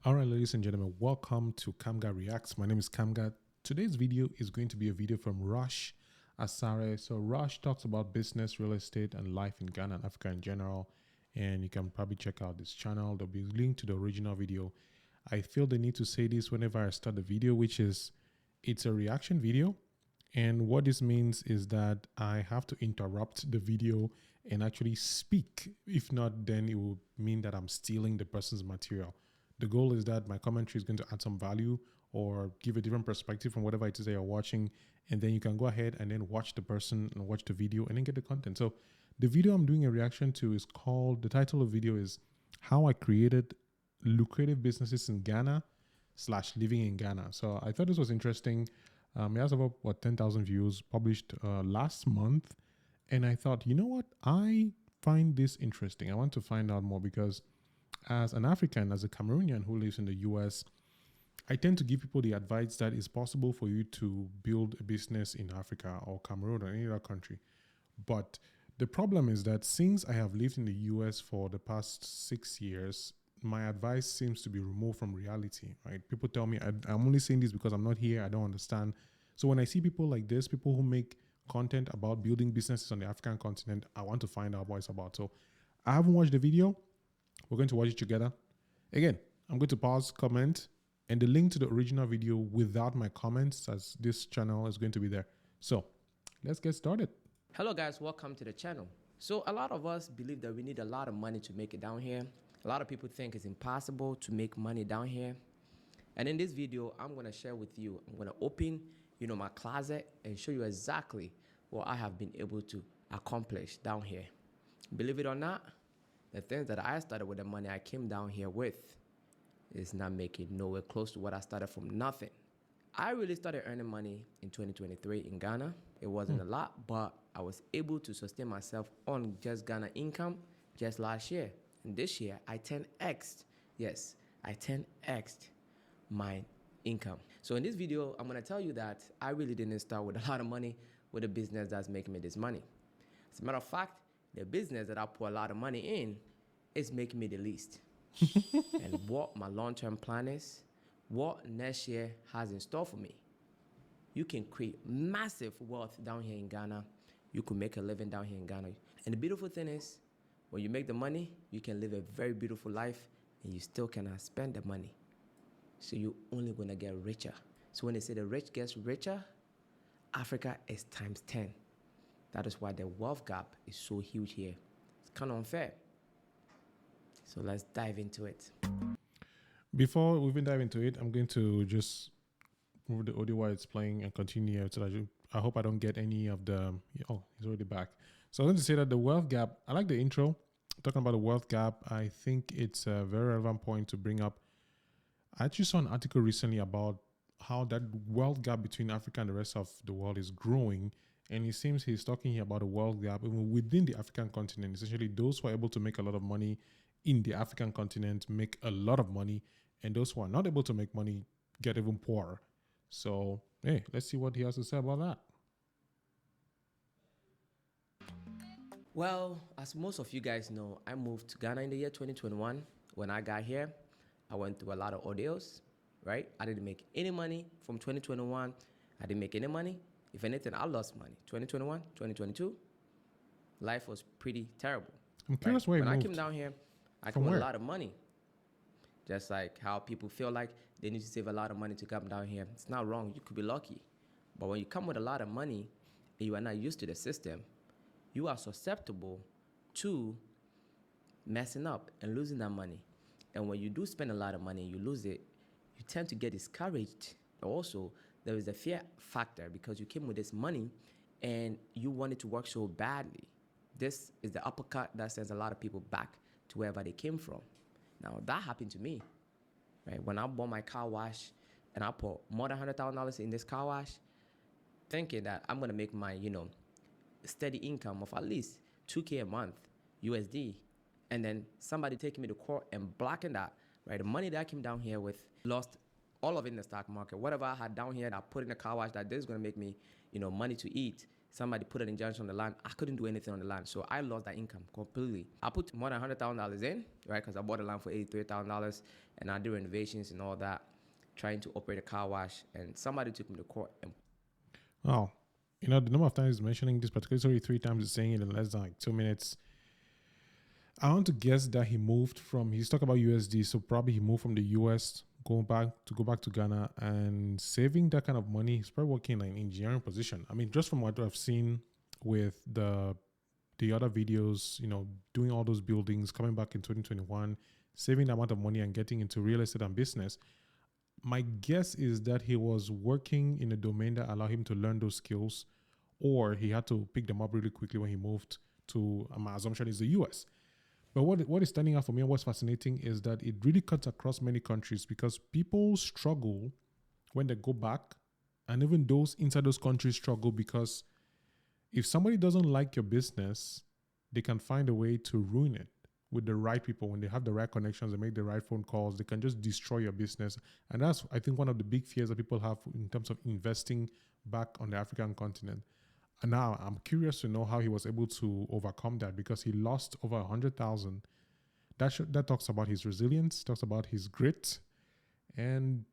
All right, ladies and gentlemen, welcome to Kamga Reacts. My name is Kamga. Today's video is going to be a video from Rush Asare. So Rush talks about business, real estate, and life in Ghana and Africa in general. And you can probably check out this channel. There'll be a link to the original video. I feel the need to say this whenever I start the video, which is it's a reaction video. And what this means is that I have to interrupt the video and actually speak. If not, then it will mean that I'm stealing the person's material. The goal is that my commentary is going to add some value or give a different perspective from whatever it is that you're watching. And then you can go ahead and then watch the person and watch the video and then get the content. So the video I'm doing a reaction to is called, the title of the video is How I Created Lucrative Businesses in Ghana / Living in Ghana. So I thought this was interesting. It has about 10,000 views, published last month. And I thought, you know what? I find this interesting. I want to find out more because as an African, as a Cameroonian who lives in the US, I tend to give people the advice that it's possible for you to build a business in Africa or Cameroon or any other country. But the problem is that since I have lived in the US for the past 6 years, my advice seems to be removed from reality, right? People tell me, I'm only saying this because I'm not here, I don't understand. So when I see people like this, people who make content about building businesses on the African continent, I want to find out what it's about. So I haven't watched the video. We're going to watch it together. Again, I'm going to pause, comment, and the link to the original video without my comments, as this channel is going to be there. So let's get started. Hello guys, welcome to the channel. So a lot of us believe that we need a lot of money to make it down here. A lot of people think it's impossible to make money down here. And in this video, I'm going to share with you, I'm going to open, my closet and show you exactly what I have been able to accomplish down here. Believe it or not, the things that I started with the money I came down here with is not making nowhere close to what I started from nothing. I really started earning money in 2023 in Ghana. It wasn't a lot, but I was able to sustain myself on just Ghana income just last year. And this year, I 10x'd. Yes, I 10x'd my income. So in this video, I'm gonna tell you that I really didn't start with a lot of money with a business that's making me this money. As a matter of fact, the business that I put a lot of money in is making me the least. And what my long-term plan is, what next year has in store for me. You can create massive wealth down here in Ghana. You could make a living down here in Ghana. And the beautiful thing is, when you make the money, you can live a very beautiful life and you still cannot spend the money. So you're only gonna get richer. So when they say the rich gets richer, Africa is times 10. That is why the wealth gap is so huge here. It's kind of unfair. So let's dive into it. Before we even dive into it, I'm going to just move the audio while it's playing and continue. So that I hope I don't get any of the, oh, he's already back. So I'm going to say that the wealth gap, I like the intro. Talking about the wealth gap, I think it's a very relevant point to bring up. I actually saw an article recently about how that wealth gap between Africa and the rest of the world is growing. And it seems he's talking here about a wealth gap even within the African continent. Essentially, those who are able to make a lot of money in the African continent make a lot of money. And those who are not able to make money get even poorer. So, hey, let's see what he has to say about that. Well, as most of you guys know, I moved to Ghana in the year 2021. When I got here, I went through a lot of ordeals, right? I didn't make any money from 2021. I didn't make any money. If anything, I lost money. 2021, 2022, life was pretty terrible. I'm curious where you moved. When I came down here, I came with a lot of money. Just like how people feel like they need to save a lot of money to come down here. It's not wrong. You could be lucky. But when you come with a lot of money and you are not used to the system, you are susceptible to messing up and losing that money. And when you do spend a lot of money and you lose it, you tend to get discouraged. Also, there is a fear factor because you came with this money and you wanted to work so badly. This is the uppercut that sends a lot of people back to wherever they came from. Now, that happened to me, right? When I bought my car wash and I put more than $100,000 in this car wash, thinking that I'm going to make my, steady income of at least $2K a month, USD, and then somebody taking me to court and blocking that, right? The money that I came down here with, lost all of it in the stock market. Whatever I had down here that I put in the car wash that this is going to make me, money to eat, somebody put an injunction on the land. I couldn't do anything on the land, so I lost that income completely. I put more than $100,000 in, right? Because I bought the land for $83,000, and I did renovations and all that, trying to operate a car wash. And somebody took me to court. And Oh, the number of times he's mentioning this particular story 3 times, is saying it in less than like 2 minutes. I want to guess that he moved from. He's talking about USD, so probably he moved from the US, go back to Ghana, and saving that kind of money. He's probably working in an engineering position. I mean, just from what I've seen with the other videos, doing all those buildings, coming back in 2021, saving the amount of money and getting into real estate and business. My guess is that he was working in a domain that allowed him to learn those skills, or he had to pick them up really quickly when he moved to, my assumption is the US. But what is standing out for me and what's fascinating is that it really cuts across many countries, because people struggle when they go back, and even those inside those countries struggle, because if somebody doesn't like your business, they can find a way to ruin it with the right people. When they have the right connections, they make the right phone calls, they can just destroy your business. And that's, I think, one of the big fears that people have in terms of investing back on the African continent. And now I'm curious to know how he was able to overcome that, because he lost over 100,000. That talks about his resilience, talks about his grit, and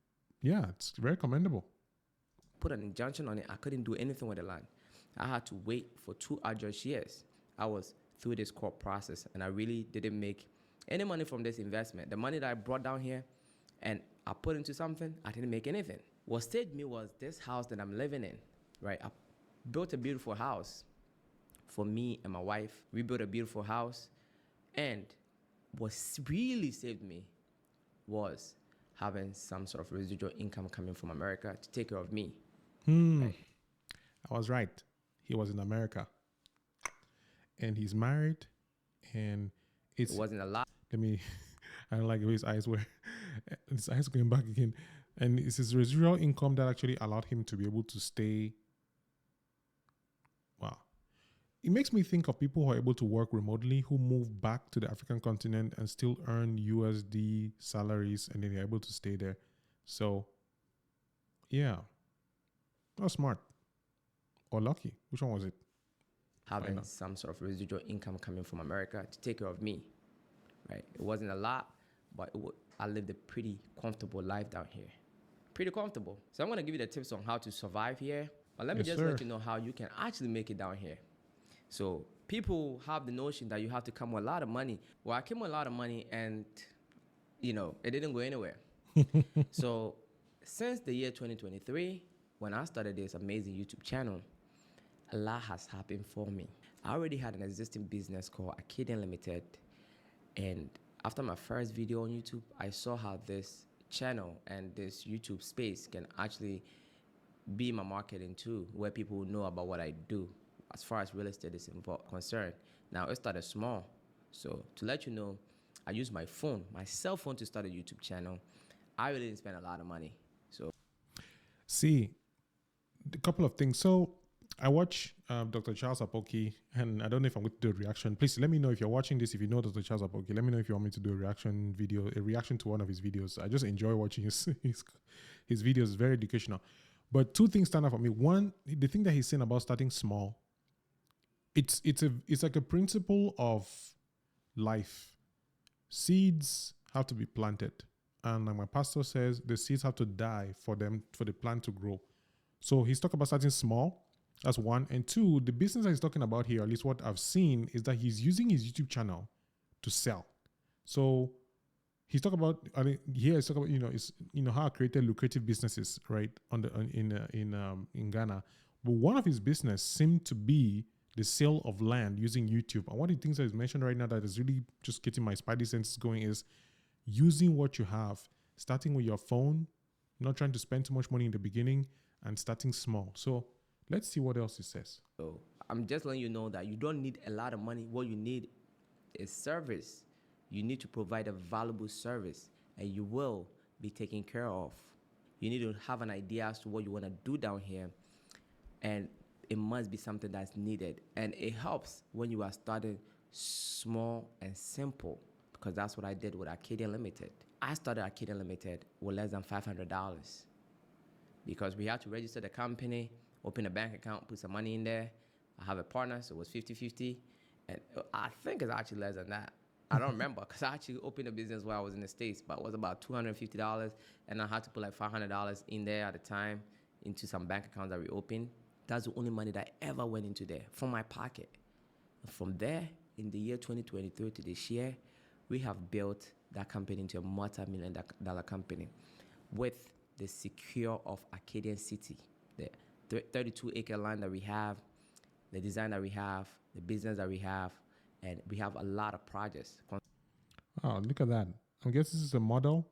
yeah, it's very commendable. Put an injunction on it. I couldn't do anything with the land. I had to wait for 2 arduous years. I was through this court process, and I really didn't make any money from this investment. The money that I brought down here and I put into something, I didn't make anything. What stayed me was this house that I'm living in, right? I built a beautiful house for me and my wife. We built a beautiful house, and what really saved me was having some sort of residual income coming from America to take care of me. Right? I was right. He was in America, and he's married, and it wasn't a lot. I don't like the way his eyes were. His eyes going back again, and it's his residual income that actually allowed him to be able to stay. Wow. It makes me think of people who are able to work remotely, who move back to the African continent and still earn USD salaries, and then they're able to stay there. So, yeah. That's smart. Or lucky. Which one was it? Having some sort of residual income coming from America to take care of me, right? It wasn't a lot, but I lived a pretty comfortable life down here. Pretty comfortable. So I'm going to give you the tips on how to survive here. But let me let you know how you can actually make it down here. So people have the notion that you have to come with a lot of money. Well, I came with a lot of money, and, it didn't go anywhere. So since the year 2023, when I started this amazing YouTube channel, a lot has happened for me. I already had an existing business called Arcadian Limited. And after my first video on YouTube, I saw how this channel and this YouTube space can actually be my marketing too, where people know about what I do as far as real estate is concerned. Now, it started small. So to let you know, I used my cell phone to start a YouTube channel. I really didn't spend a lot of money. So, see, a couple of things. So I watch Dr. Charles Apoki, and I don't know if I'm going to do a reaction. Please let me know if you're watching this, if you know Dr. Charles Apoki. Let me know if you want me to do a reaction to one of his videos. I just enjoy watching his videos. It's very educational. But 2 things stand out for me. One, the thing that he's saying about starting small, it's like a principle of life. Seeds have to be planted. And like my pastor says, the seeds have to die for the plant to grow. So he's talking about starting small. That's one. And 2, the business that he's talking about here, at least what I've seen, is that he's using his YouTube channel to sell. So he's talking about, he's talking about, how I created lucrative businesses, right, in Ghana. But one of his business seemed to be the sale of land using YouTube. And one of the things that is mentioned right now that is really just getting my spidey senses going is using what you have, starting with your phone, not trying to spend too much money in the beginning, and starting small. So let's see what else he says. So I'm just letting you know that you don't need a lot of money. What you need is service. You need to provide a valuable service, and you will be taken care of. You need to have an idea as to what you want to do down here, and it must be something that's needed. And it helps when you are starting small and simple, because that's what I did with Arcadian Limited. I started Arcadian Limited with less than $500 because we had to register the company, open a bank account, put some money in there, I have a partner, so it was 50-50. And I think it's actually less than that. I don't remember because I actually opened a business while I was in the States, but it was about $250. And I had to put like $500 in there at the time into some bank accounts that we opened. That's the only money that ever went into there from my pocket. From there, in the year 2023 to this year, we have built that company into a multi-million-dollar company with the secure of Acadian City, the 32-acre land that we have, the design that we have, the business that we have, and we have a lot of projects. Oh, look at that. I guess this is a model.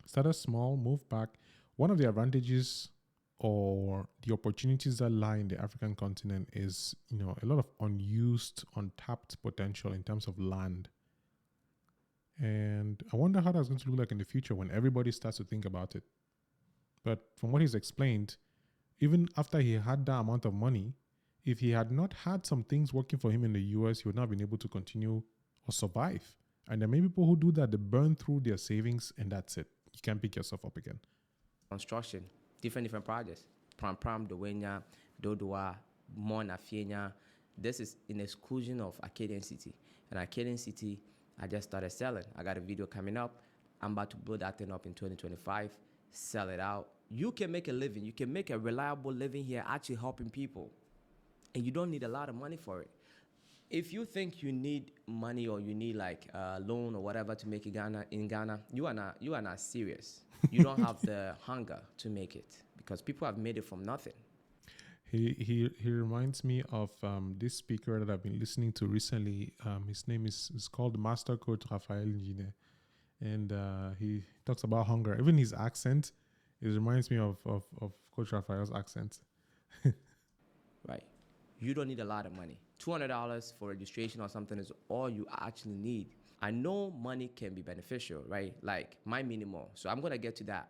Started small, move back. One of the advantages or the opportunities that lie in the African continent is, a lot of unused, untapped potential in terms of land. And I wonder how that's going to look like in the future when everybody starts to think about it. But from what he's explained, even after he had that amount of money, if he had not had some things working for him in the US, he would not have been able to continue or survive. And there may be people who do that, they burn through their savings and that's it. You can't pick yourself up again. Construction, different projects. Pram, Dowenya, Dodoa, Mona, Fienya. This is in exclusion of Acadian City. And Acadian City, I just started selling. I got a video coming up. I'm about to blow that thing up in 2025, sell it out. You can make a living. You can make a reliable living here actually helping people. And you don't need a lot of money for it. If you think you need money or you need like a loan or whatever to make it in Ghana, you are not serious. You don't have the hunger to make it because people have made it from nothing. He reminds me of this speaker that I've been listening to recently. His name is called Master Coach Raphael Njine. And he talks about hunger. Even his accent, it reminds me of Coach Raphael's accent. Right. You don't need a lot of money. $200 for registration or something is all you actually need. I know money can be beneficial, right? Like my minimal. So I'm going to get to that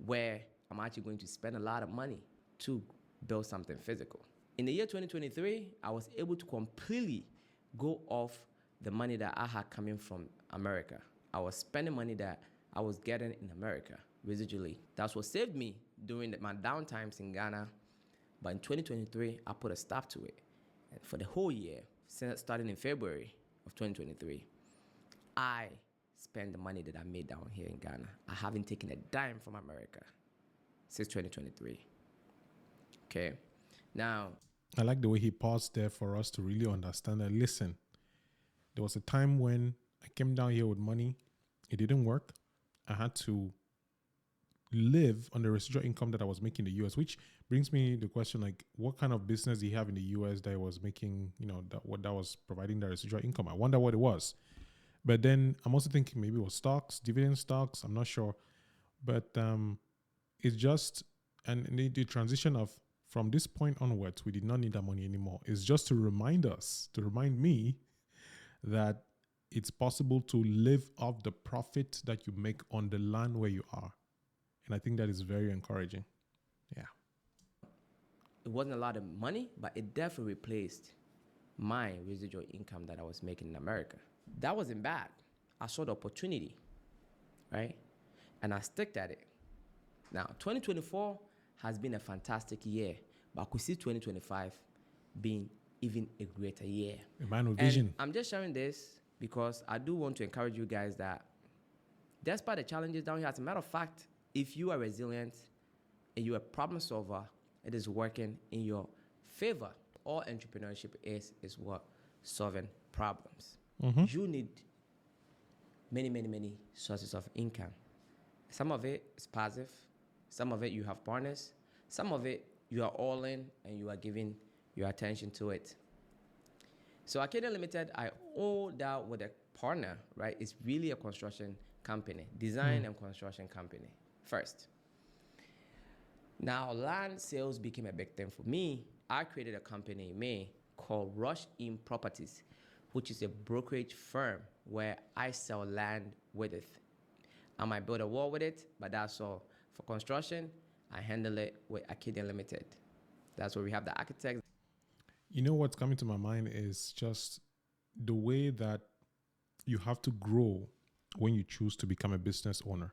where I'm actually going to spend a lot of money to build something physical. In the year 2023, I was able to completely go off the money that I had coming from America. I was spending money that I was getting in America residually. That's what saved me during my downtimes in Ghana. But in 2023, I put a stop to it. And for the whole year, starting in February of 2023, I spent the money that I made down here in Ghana. I haven't taken a dime from America since 2023. Okay. Now, I like the way he paused there for us to really understand that, listen, there was a time when I came down here with money. It didn't work. I had to live on the residual income that I was making in the US, which brings me the question, like, what kind of business do you have in the US that was making, that was providing the residual income? I wonder what it was. But then I'm also thinking maybe it was stocks, dividend stocks. I'm not sure. But it's just, and the transition of from this point onwards, we did not need that money anymore. It's just to remind me that it's possible to live off the profit that you make on the land where you are. And I think that is very encouraging. Yeah. It wasn't a lot of money, but it definitely replaced my residual income that I was making in America. That wasn't bad. I saw the opportunity, right? And I stuck at it. Now, 2024 has been a fantastic year, but I could see 2025 being even a greater year. A man with vision. And I'm just sharing this because I do want to encourage you guys that despite the challenges down here, as a matter of fact, if you are resilient and you're a problem solver, it is working in your favor. All entrepreneurship is what? Solving problems. Mm-hmm. You need many sources of income. Some of it is passive. Some of it you have partners. Some of it you are all in and you are giving your attention to it. So Acadian Limited, I owe that with a partner, right? It's really a construction company, design and construction company first. Now, land sales became a big thing for me. I created a company in May called Rush In Properties, which is a brokerage firm where I sell land with it. I might build a wall with it, but that's all. For construction, I handle it with Acadian Limited. That's where we have the architects. You know what's coming to my mind is just the way that you have to grow when you choose to become a business owner.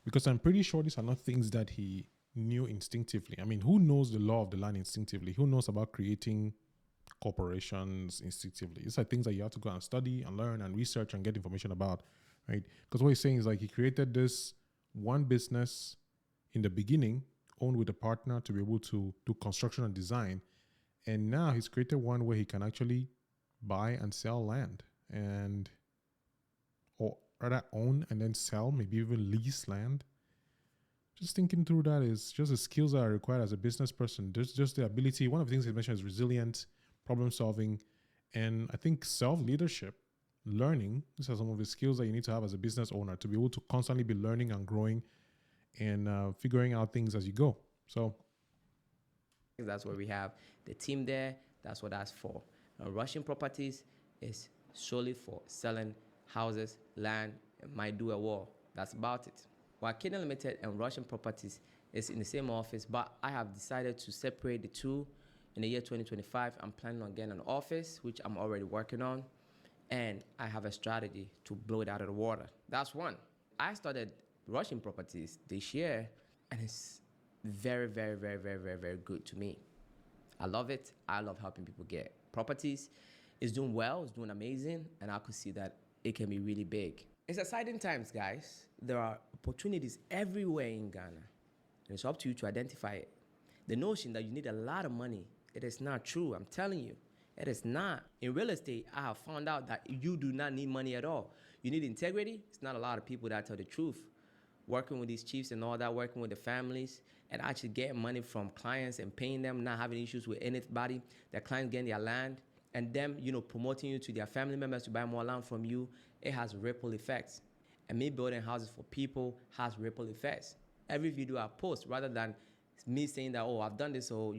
Because I'm pretty sure these are not things that he knew instinctively. I mean, who knows the law of the land instinctively? Who knows about creating corporations instinctively. It's like things that you have to go and study and learn and research and get information about, right? Because what he's saying is like he created this one business in the beginning, owned with a partner to be able to do construction and design. And now he's created one where he can actually buy and sell land and, or rather own and then sell, maybe even lease land. Just thinking through that is just the skills that are required as a business person. There's just the ability. One of the things he mentioned is resilience, problem solving, and I think self-leadership, learning. These are some of the skills that you need to have as a business owner to be able to constantly be learning and growing and figuring out things as you go. So that's where we have the team there. That's what that's for. Russian Properties is solely for selling houses, land, and might do a wall. That's about it. While Kenya Limited and Russian Properties is in the same office, but I have decided to separate the two. In the year 2025, I'm planning on getting an office, which I'm already working on, and I have a strategy to blow it out of the water. That's one. I started Russian Properties this year, and it's very, very, very, very, very, very good to me. I love it. I love helping people get properties. It's doing well. It's doing amazing, and I could see that it can be really big. It's exciting times, guys. There are opportunities everywhere in Ghana, and it's up to you to identify it. The notion that you need a lot of money, it is not true. I'm telling you, it is not. In real estate, I have found out that you do not need money at all. You need integrity. It's not a lot of people that tell the truth. Working with these chiefs and all that, working with the families, and actually getting money from clients and paying them, not having issues with anybody, their clients getting their land, and them, promoting you to their family members to buy more land from you, it has ripple effects. And me building houses for people has ripple effects. Every video I post, rather than me saying that, oh, I've done this, so,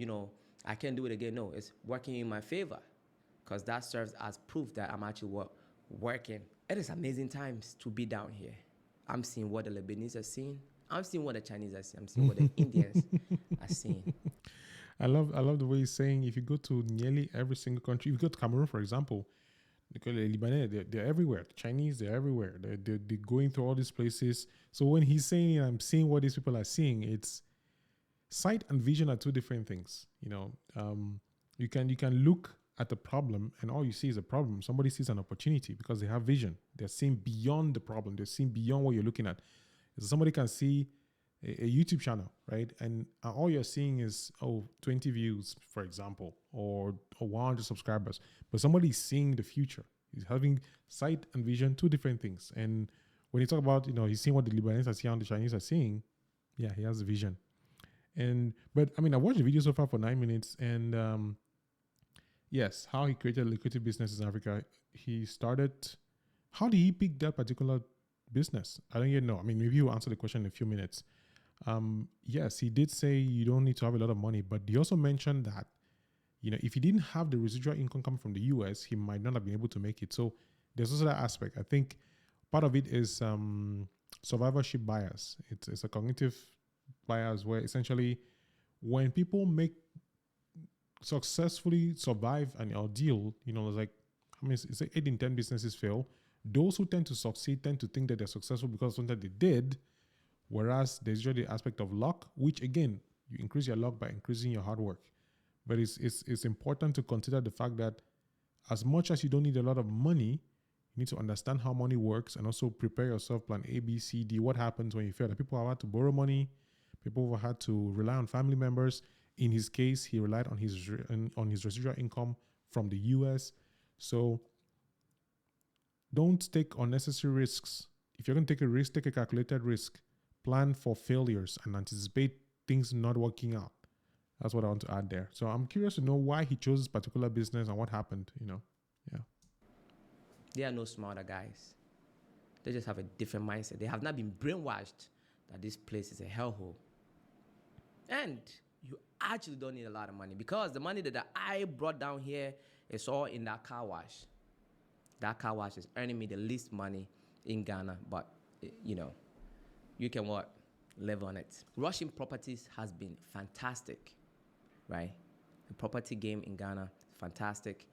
I can't do it again. No, it's working in my favor, because that serves as proof that I'm actually working. It is amazing times to be down here. I'm seeing what the Lebanese are seeing. I'm seeing what the Chinese are seeing. I'm seeing what the Indians are seeing. I love the way he's saying if you go to nearly every single country, if you go to Cameroon, for example, because the Lebanese, they're everywhere. The Chinese, they're everywhere. They're going through all these places. So when he's saying, I'm seeing what these people are seeing, it's sight and vision are two different things. You can look at the problem and all you see is a problem. Somebody sees an opportunity because they have vision. They're seeing beyond the problem. They're seeing beyond what you're looking at. So somebody can see a YouTube channel, right? And all you're seeing is, 20 views, for example, or 100 subscribers. But somebody's seeing the future. He's having sight and vision, two different things. And when you talk about, he's seeing what the Lebanese are seeing and the Chinese are seeing, yeah, he has a vision. But I watched the video so far for 9 minutes, and yes, how he created lucrative businesses in Africa. He started. How did he pick that particular business? I don't even know. Maybe he'll answer the question in a few minutes. Yes, he did say you don't need to have a lot of money, but he also mentioned that, if he didn't have the residual income coming from the US, he might not have been able to make it. So there's also that aspect. I think part of it is survivorship bias. It's a cognitive bias where essentially when people successfully survive an ordeal, it's like, it's like 8 in 10 businesses fail. Those who tend to succeed tend to think that they're successful because something they did, whereas there's usually the aspect of luck, which again, you increase your luck by increasing your hard work. But it's important to consider the fact that as much as you don't need a lot of money, you need to understand how money works and also prepare yourself, plan A, B, C, D. What happens when you fail? That people have had to borrow money. People have had to rely on family members. In his case, he relied on his residual income from the US. So don't take unnecessary risks. If you're going to take a risk, take a calculated risk. Plan for failures and anticipate things not working out. That's what I want to add there. So I'm curious to know why he chose this particular business and what happened, Yeah. They are no smarter guys. They just have a different mindset. They have not been brainwashed that this place is a hellhole. And you actually don't need a lot of money, because the money that I brought down here is all in that car wash. That car wash is earning me the least money in Ghana, but you can live on it. Russian Properties has been fantastic, right? The property game in Ghana is fantastic.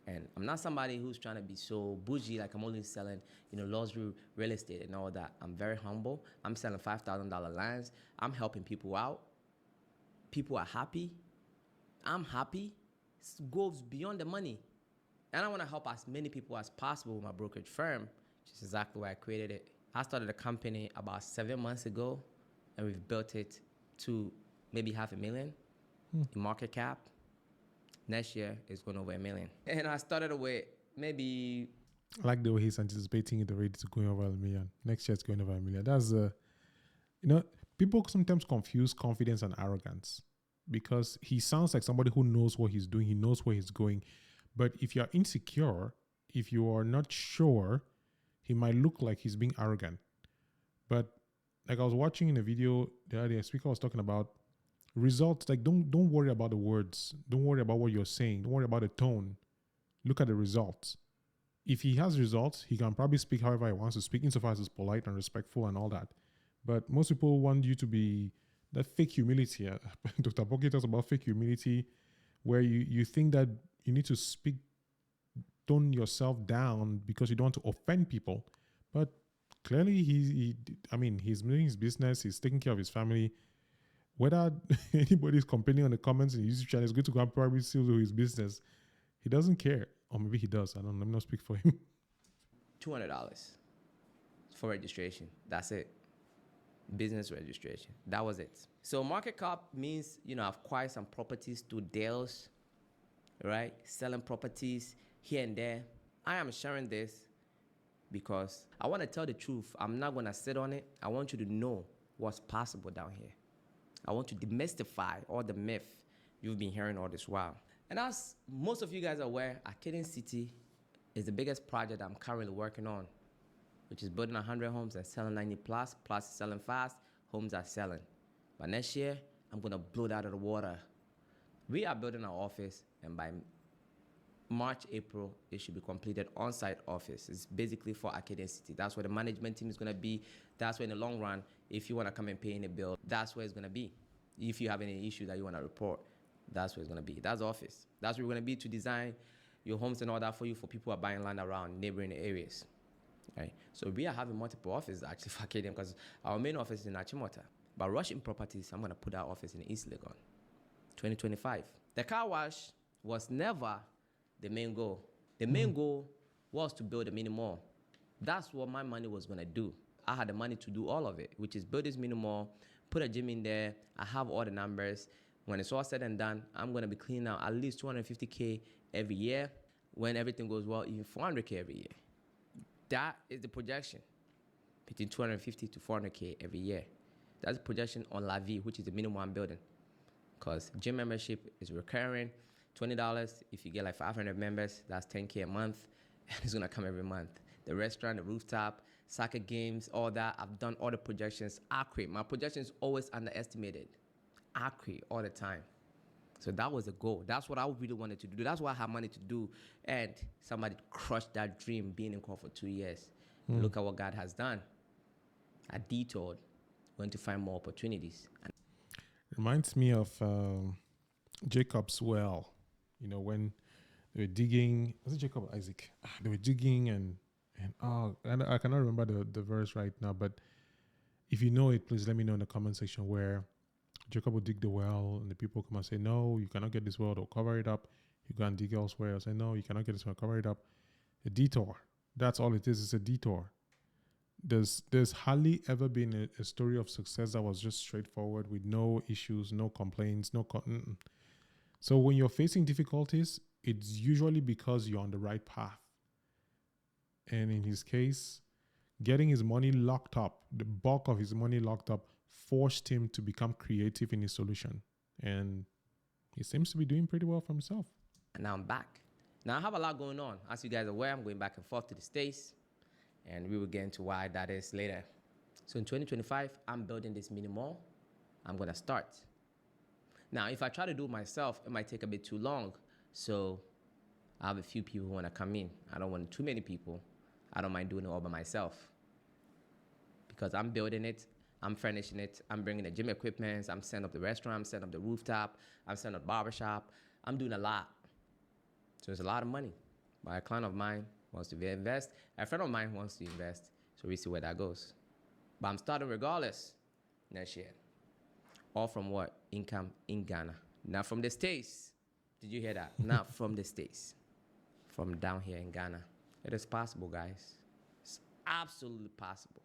And I'm not somebody who's trying to be so bougie, like I'm only selling, luxury real estate and all that. I'm very humble. I'm selling $5,000 lands. I'm helping people out. People are happy. I'm happy. goes beyond the money. And I want to help as many people as possible with my brokerage firm, which is exactly why I created it. I started a company about 7 months ago, and we've built it to maybe $500,000 in market cap. Next year, it's going over $1 million. And I started with maybe... I like the way he's anticipating it already to going over $1 million. Next year, it's going over $1 million. That's, people sometimes confuse confidence and arrogance because he sounds like somebody who knows what he's doing. He knows where he's going. But if you're insecure, if you are not sure, he might look like he's being arrogant. But like I was watching in a video the other day, a speaker was talking about results. Like don't worry about the words. Don't worry about what you're saying. Don't worry about the tone. Look at the results. If he has results, he can probably speak however he wants to speak, insofar as it's polite and respectful and all that. But most people want you to be that fake humility. Dr. Boki talks about fake humility, where you think that you need to tone yourself down because you don't want to offend people. But clearly he's doing his business, he's taking care of his family. Whether anybody's complaining on the comments in his YouTube channel, is good to go and probably still do his business. He doesn't care. Or maybe he does. I don't know. Let me not speak for him. $200 for registration. That's it. Business registration. That was it. So market cap means, I've acquired some properties through deals, right? Selling properties here and there. I am sharing this because I want to tell the truth. I'm not going to sit on it. I want you to know what's possible down here. I want to demystify all the myth you've been hearing all this while. And as most of you guys are aware, Arcadian City is the biggest project I'm currently working on, which is building 100 homes and selling 90 plus. Plus, selling fast. Homes are selling. But next year, I'm going to blow that out of the water. We are building our office, and by March, April, it should be completed on-site office. It's basically for Arcadian City. That's where the management team is going to be. That's where in the long run, if you want to come and pay any bill, that's where it's going to be. If you have any issue that you want to report, that's where it's going to be. That's the office. That's where we're going to be to design your homes and all that for you, for people who are buying land around neighboring areas. Right? So we are having multiple offices actually for Arcadian because our main office is in Achimota. But Rushing Properties, I'm going to put our office in East Legon, 2025. The car wash was never the main goal. The main goal was to build a mini mall. That's what my money was going to do. I had the money to do all of it, which is build this mini mall, put a gym in there. I have all the numbers. When it's all said and done, I'm going to be cleaning out at least $250K every year. When everything goes well, even $400K every year. That is the projection, between $250 to $400K every year. That's the projection on La Vie, which is the minimum I'm building. Because gym membership is recurring, $20. If you get like 500 members, that's $10K a month, and it's gonna come every month. The restaurant, the rooftop, soccer games, all that. I've done all the projections accurate. My projection is always underestimated, accurate all the time. So that was the goal. That's what I really wanted to do. That's what I had money to do. And somebody crushed that dream, being in court for 2 years. Look at what God has done. I detoured, went to find more opportunities. Reminds me of Jacob's well. When they were digging, was it Jacob or Isaac? They were digging and I cannot remember the verse right now, but if you know it, please let me know in the comment section, where Jacob will dig the well and the people come and say, no, you cannot get this well, they'll cover it up. You go and dig elsewhere. I'll say, no, you cannot get this well, cover it up. A detour. That's all it is. It's a detour. There's hardly ever been a story of success that was just straightforward with no issues, no complaints, So when you're facing difficulties, it's usually because you're on the right path. And in his case, getting his money locked up, the bulk of his money locked up, forced him to become creative in his solution. And he seems to be doing pretty well for himself. And now I'm back. Now I have a lot going on. As you guys are aware, I'm going back and forth to the States. And we will get into why that is later. So in 2025, I'm building this mini mall. I'm going to start. Now, if I try to do it myself, it might take a bit too long. So I have a few people who want to come in. I don't want too many people. I don't mind doing it all by myself. Because I'm building it. I'm furnishing it. I'm bringing the gym equipment. I'm setting up the restaurant. I'm setting up the rooftop. I'm setting up the barbershop. I'm doing a lot. So it's a lot of money. But a client of mine wants to invest. A friend of mine wants to invest. So we see where that goes. But I'm starting regardless next year. All from what? Income in Ghana. Not from the States. Did you hear that? Not from the States, from down here in Ghana. It is possible, guys. It's absolutely possible.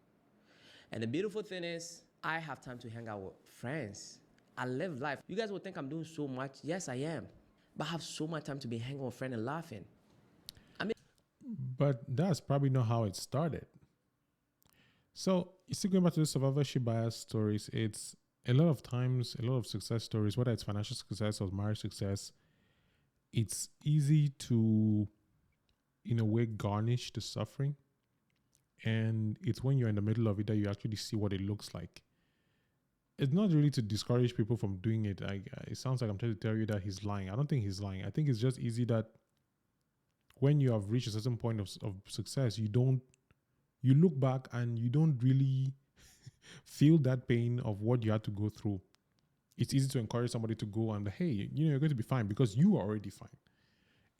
And the beautiful thing is, I have time to hang out with friends. I live life. You guys will think I'm doing so much. Yes, I am. But I have so much time to be hanging with friends and laughing. But that's probably not how it started. So, you see, going back to the survivorship bias stories, it's a lot of times, a lot of success stories, whether it's financial success or marriage success, it's easy to, in a way, garnish the suffering. And it's when you're in the middle of it that you actually see what it looks like. It's not really to discourage people from doing it. It sounds like I'm trying to tell you that he's lying. I don't think he's lying. I think it's just easy that when you have reached a certain point of success, you look back and you don't really feel that pain of what you had to go through. It's easy to encourage somebody to go and, hey, you're going to be fine because you are already fine.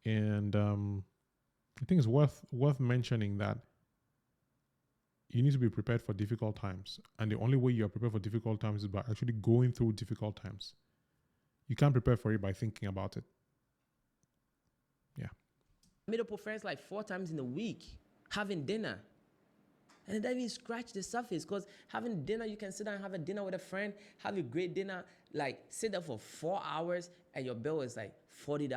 And I think it's worth mentioning that you need to be prepared for difficult times. And the only way you are prepared for difficult times is by actually going through difficult times. You can't prepare for it by thinking about it. Yeah. I meet up with friends like 4 times in a week, having dinner. And it doesn't even scratch the surface, because having dinner, you can sit down and have a dinner with a friend, have a great dinner, like sit there for 4 hours, and your bill is like $40,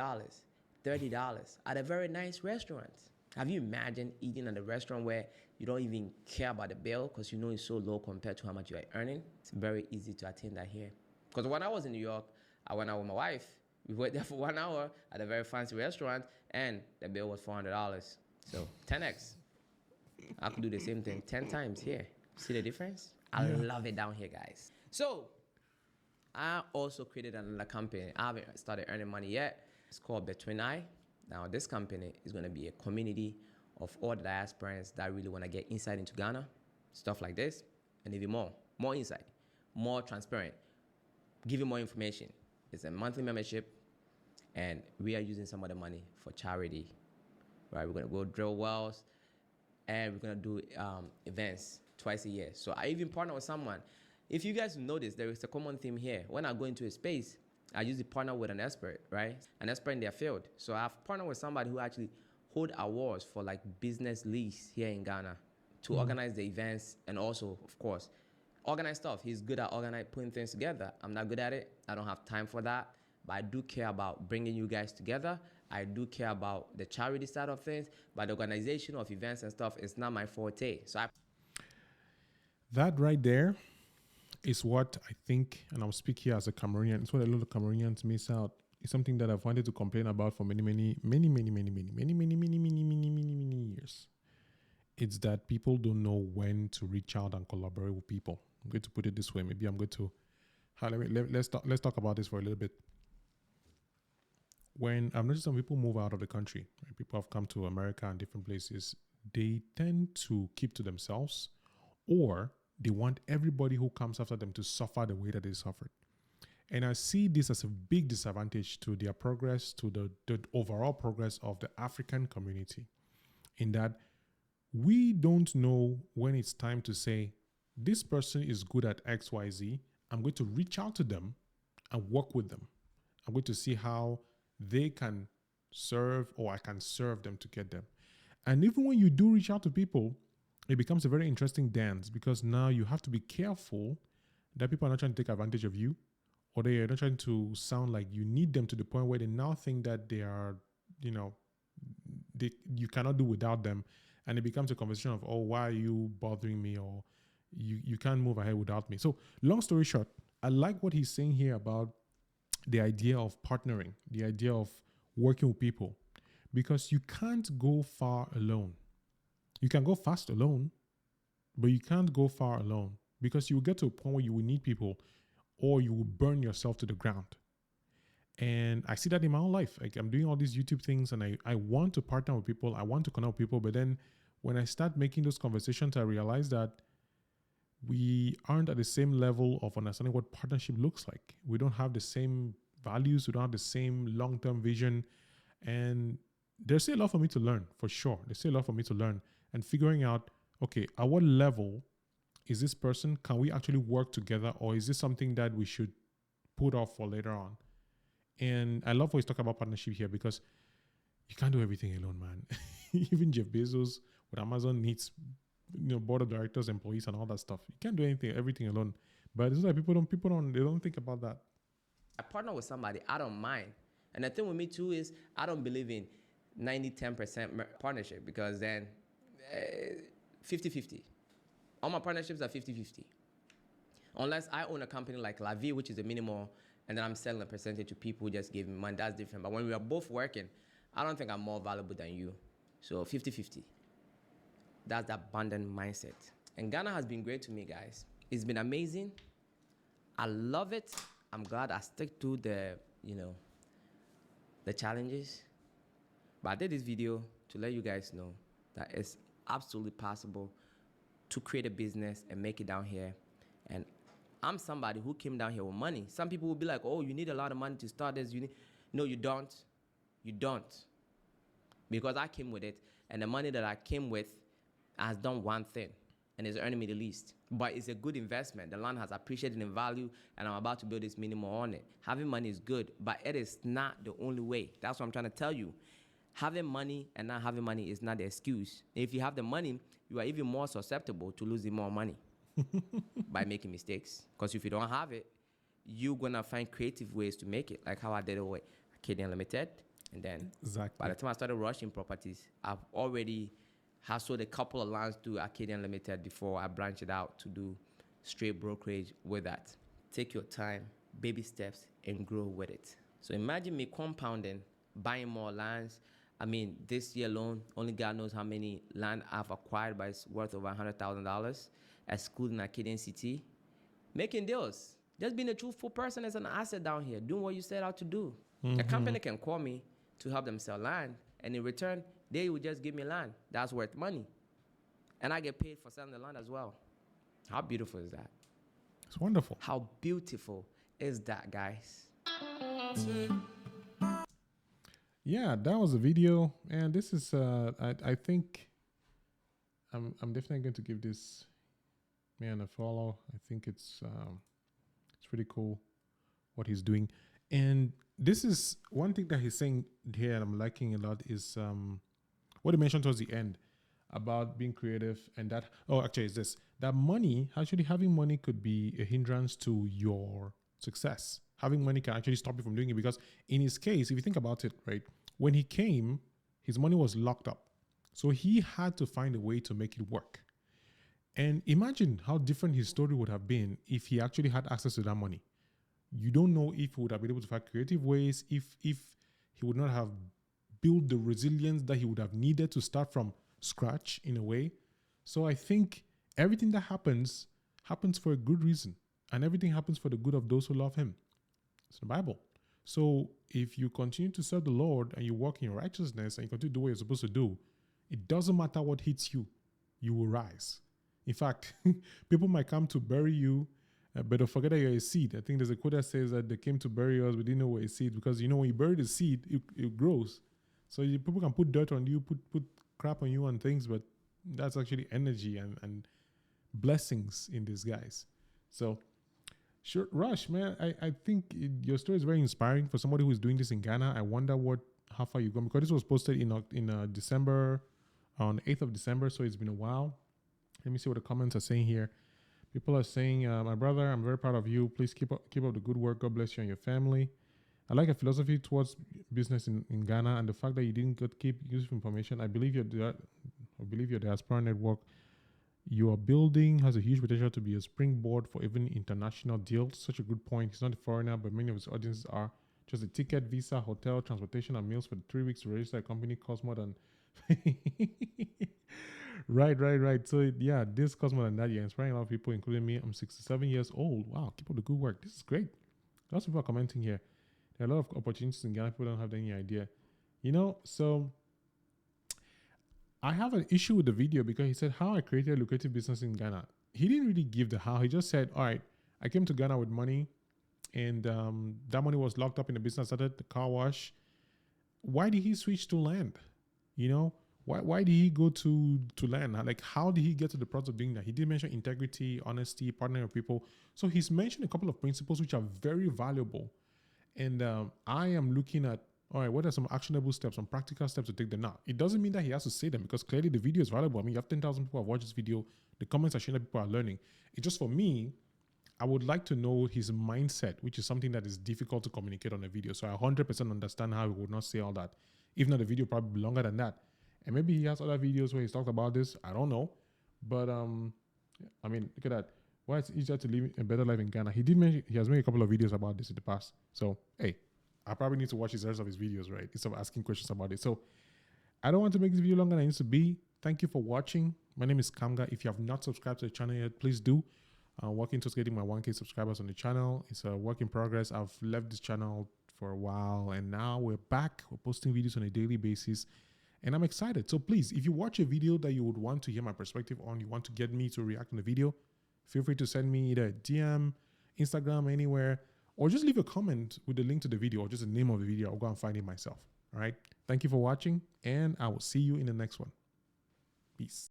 $30 at a very nice restaurant. Have you imagined eating at a restaurant where you don't even care about the bill because you know it's so low compared to how much you are earning? It's very easy to attain that here. Because when I was in New York, I went out with my wife. We went there for 1 hour at a very fancy restaurant, and the bill was $400. So 10x. I could do the same thing 10 times here. See the difference? I love it down here, guys. So I also created another company. I haven't started earning money yet. It's called Between I. Now, this company is going to be a community of all the diasporans that really want to get insight into Ghana, stuff like this, and even more insight, more transparent, give you more information. It's a monthly membership, and we are using some of the money for charity, right? We're going to go drill wells, and we're going to do events twice a year. So I even partner with someone. If you guys notice, there is a common theme here. When I go into a space, I usually partner with an expert, right? An expert in their field. So I've partnered with somebody who actually hold awards for like business leagues here in Ghana to organize the events, and also, of course, organize stuff. He's good at putting things together. I'm not good at it. I don't have time for that. But I do care about bringing you guys together. I do care about the charity side of things, but the organization of events and stuff is not my forte. That right there is what I think, and I'll speak here as a Cameroonian, it's what a lot of Cameroonians miss out. It's something that I've wanted to complain about for many years. It's that people don't know when to reach out and collaborate with people. I'm going to put it this way. Maybe I'm going to let's talk about this for a little bit. When I've noticed some people move out of the country, right? People have come to America and different places, they tend to keep to themselves, or they want everybody who comes after them to suffer the way that they suffered. And I see this as a big disadvantage to their progress, to the overall progress of the African community, in that we don't know when it's time to say, this person is good at XYZ. I'm going to reach out to them and work with them. I'm going to see how they can serve, or I can serve them to get them. And even when you do reach out to people, it becomes a very interesting dance, because now you have to be careful that people are not trying to take advantage of you, or they are not trying to sound like you need them to the point where they now think that they are, you cannot do without them. And it becomes a conversation of, oh, why are you bothering me? Or you can't move ahead without me. So long story short, I like what he's saying here about the idea of partnering, the idea of working with people, because you can't go far alone. You can go fast alone, but you can't go far alone, because you will get to a point where you will need people, or you will burn yourself to the ground. And I see that in my own life. Like, I'm doing all these YouTube things, and I want to partner with people. I want to connect with people. But then when I start making those conversations, I realize that we aren't at the same level of understanding what partnership looks like. We don't have the same values. We don't have the same long-term vision. And there's still a lot for me to learn, for sure. There's still a lot for me to learn. And figuring out, okay, at what level is this person? Can we actually work together? Or is this something that we should put off for later on? And I love what he's talking about partnership here because you can't do everything alone, man. Even Jeff Bezos with Amazon needs, board of directors, employees, and all that stuff. You can't do everything alone. But it's like they don't think about that. I partner with somebody, I don't mind. And the thing with me too is I don't believe in 90-10% partnership, because then 50-50. All my partnerships are 50-50. Unless I own a company like La Vie, which is a minimal, and then I'm selling a percentage to people who just give me money, that's different. But when we are both working, I don't think I'm more valuable than you. So 50-50. That's the abundant mindset. And Ghana has been great to me, guys. It's been amazing. I love it. I'm glad I stick to the challenges. But I did this video to let you guys know that it's absolutely possible to create a business and make it down here. And I'm somebody who came down here with money. Some people will be like, oh, you need a lot of money to start this. No, you don't. You don't. Because I came with it, and the money that I came with has done one thing, and it's earning me the least. But it's a good investment. The land has appreciated in value, and I'm about to build this minimal on it. Having money is good, but it is not the only way. That's what I'm trying to tell you. Having money and not having money is not the excuse. If you have the money, you are even more susceptible to losing more money by making mistakes. Because if you don't have it, you're going to find creative ways to make it, like how I did it with Acadian Limited. And then by the time I started rushing properties, I've already sold a couple of lands to Acadian Limited before I branched it out to do straight brokerage with that. Take your time, baby steps, and grow with it. So imagine me compounding, buying more lands. I mean, this year alone, only God knows how many land I've acquired, but it's worth over $100,000, excluding Acadian City. Making deals. Just being a truthful person as an asset down here, doing what you set out to do. A company can call me to help them sell land, and in return, they will just give me land. That's worth money. And I get paid for selling the land as well. How beautiful is that? It's wonderful. How beautiful is that, guys? Yeah, that was a video, and this is I think I'm definitely going to give this man a follow. I think it's pretty cool what he's doing. And this is one thing that he's saying here, and I'm liking a lot, is what he mentioned towards the end about being creative, and that, actually, is this, that having money could be a hindrance to your success. Having money can actually stop you from doing it, because in his case, if you think about it, right, when he came, his money was locked up. So he had to find a way to make it work. And imagine how different his story would have been if he actually had access to that money. You don't know if he would have been able to find creative ways, if he would not have built the resilience that he would have needed to start from scratch in a way. So I think everything that happens for a good reason, and everything happens for the good of those who love him. It's the Bible. So if you continue to serve the Lord and you walk in righteousness and you continue to do what you're supposed to do, it doesn't matter what hits you, you will rise. In fact, people might come to bury you, but don't forget that you're a seed. I think there's a quote that says that they came to bury us, we didn't know we're a seed, because when you bury the seed, it grows. So people can put dirt on you, put crap on you and things, but that's actually energy and blessings in disguise. So, sure, Rush, man, I think your story is very inspiring for somebody who is doing this in Ghana. I wonder how far you've gone, because this was posted in December, on 8th of December, so it's been a while. Let me see what the comments are saying here. People are saying, my brother, I'm very proud of you. Please keep up the good work. God bless you and your family. I like your philosophy towards business in Ghana, and the fact that you didn't keep useful information. I believe your diaspora network you are building has a huge potential to be a springboard for even international deals. Such a good point. He's not a foreigner, but many of his audiences are. Just a ticket, visa, hotel, transportation, and meals for the 3 weeks to register a company costs more than... Right. So, yeah, this costs more than that. You're inspiring a lot of people, including me. I'm 67 years old. Wow, keep up the good work. This is great. Lots of people are commenting here. There are a lot of opportunities in Ghana. People don't have any idea. So I have an issue with the video because he said how I created a lucrative business in Ghana. He didn't really give the how. He just said, all right, I came to Ghana with money, and that money was locked up in the business. I started the car wash. Why did he switch to land? Why did he go to land? Like, how did he get to the process of doing that? He did mention integrity, honesty, partnering with people. So he's mentioned a couple of principles which are very valuable. And I am looking at, all right, what are some actionable steps, some practical steps to take them now? It doesn't mean that he has to say them because clearly the video is valuable. I mean, you have 10,000 people have watched this video. The comments are showing that people are learning. It's just for me, I would like to know his mindset, which is something that is difficult to communicate on a video. So I 100% understand how he would not say all that. If not, the video probably be longer than that. And maybe he has other videos where he's talked about this. I don't know. But I mean, look at that. Why it's easier to live a better life in Ghana. He did mention he has made a couple of videos about this in the past. So hey, I probably need to watch the rest of his videos, right? Instead of asking questions about it. So I don't want to make this video longer than it needs to be. Thank you for watching. My name is Kamga. If you have not subscribed to the channel yet, please do. Working towards getting my 1K subscribers on the channel. It's a work in progress. I've left this channel for a while and now we're back. We're posting videos on a daily basis and I'm excited. So please, if you watch a video that you would want to hear my perspective on, you want to get me to react on the video, feel free to send me either a DM, Instagram, anywhere, or just leave a comment with the link to the video or just the name of the video. I'll go and find it myself. All right. Thank you for watching and I will see you in the next one. Peace.